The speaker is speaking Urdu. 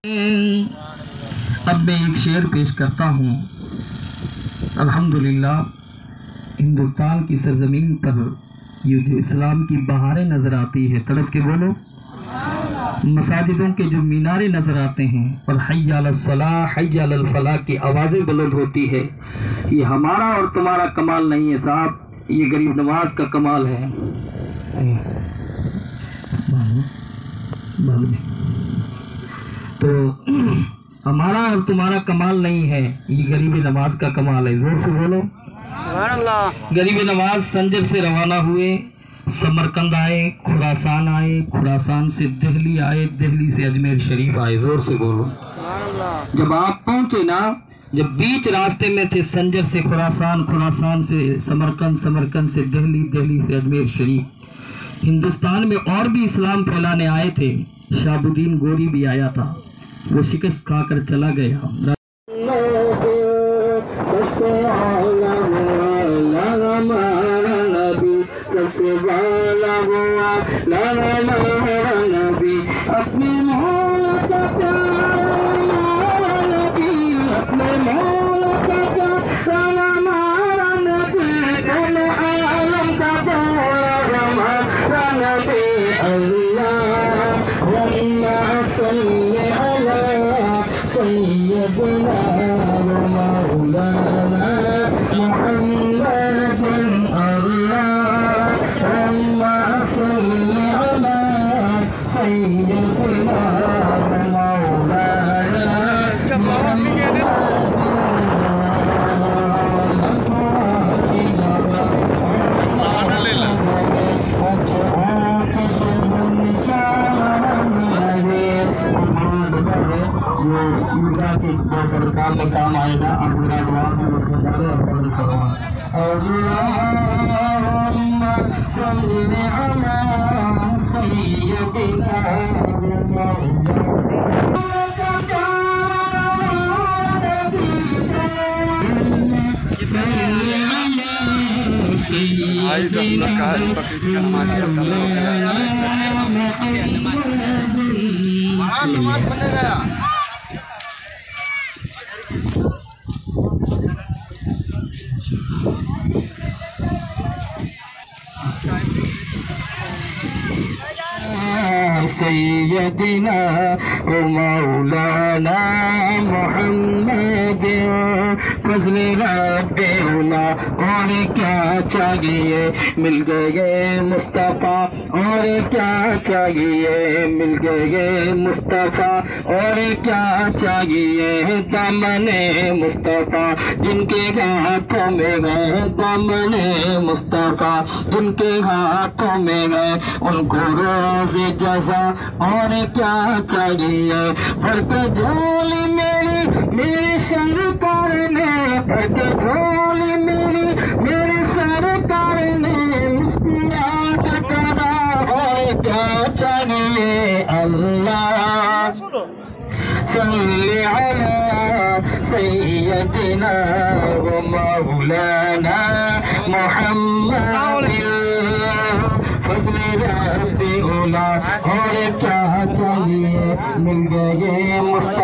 اب میں ایک شعر پیش کرتا ہوں۔ الحمدللہ ہندوستان کی سرزمین پر یہ جو اسلام کی بہاریں نظر آتی ہے، تڑپ کے بولو، مساجدوں کے جو مینارے نظر آتے ہیں اور حی علی الصلاح حی علی الفلاح کی آوازیں بلند ہوتی ہے، یہ ہمارا اور تمہارا کمال نہیں ہے صاحب، یہ غریب نواز کا کمال ہے۔ تو ہمارا اور تمہارا کمال نہیں ہے، یہ غریب نواز کا کمال ہے۔ زور سے بولو سبحان اللہ۔ غریب نواز سنجر سے روانہ ہوئے، سمرقند آئے، خراسان آئے، خراسان سے دہلی آئے، دہلی سے اجمیر شریف آئے۔ زور سے بولو سبحان اللہ۔ جب آپ پہنچے نا، جب بیچ راستے میں تھے سنجر سے خراسان، خراسان سے سمرقند، سمرقند سے دہلی، دہلی سے اجمیر شریف، ہندوستان میں اور بھی اسلام پھیلانے آئے تھے۔ شہاب الدین گوری بھی آیا تھا، وہ شکست کھا کر چلا گیا۔ سب سے اعلیٰ ہمارا نبی، سب سے بالا ہمارا نبی، اپنے مولا کا پیارا ہمارا نبی، اپنے مولا کا پیارا ہمارا نبی، کل عالم کا پیارا ہمارا نبی۔ اللہم صلی علی سیدنا و مولانا محمد، اللہم صلی علی سیدنا و مولانا محمد۔ سرکار میں کام آئے گا، آپ ذرا دعا میں اس میں ڈالے اور پڑھ فرمائیں۔ اللہم صلی علی سیدنا آج تو ہم لوگ کا بقرعید کا نماز ختم ہو گیا۔ نماز بنے گیا۔ سیدنا و مولانا محمد، فضل رب اولا، اور کیا چاہیے مل گئے مصطفیٰ، اور کیا چاہیے مل گئے مصطفیٰ، اور کیا چاہیے دامن مصطفیٰ، جن کے ہاتھوں میں گئے دامن مصطفیٰ، جن کے ہاتھوں میں گئے ان کو روز جزا، اور کیا چاہیے بھر کے جھولی میری سرکار نے، بھر کے جھولی میری سرکار نے مسکراہٹ کرا، اور کیا چاہیے اللہ صلی علی سیدنا و مولانا محمد، فضل رب اولا، اور کیا چاہیے مل گئے مصطفیٰ۔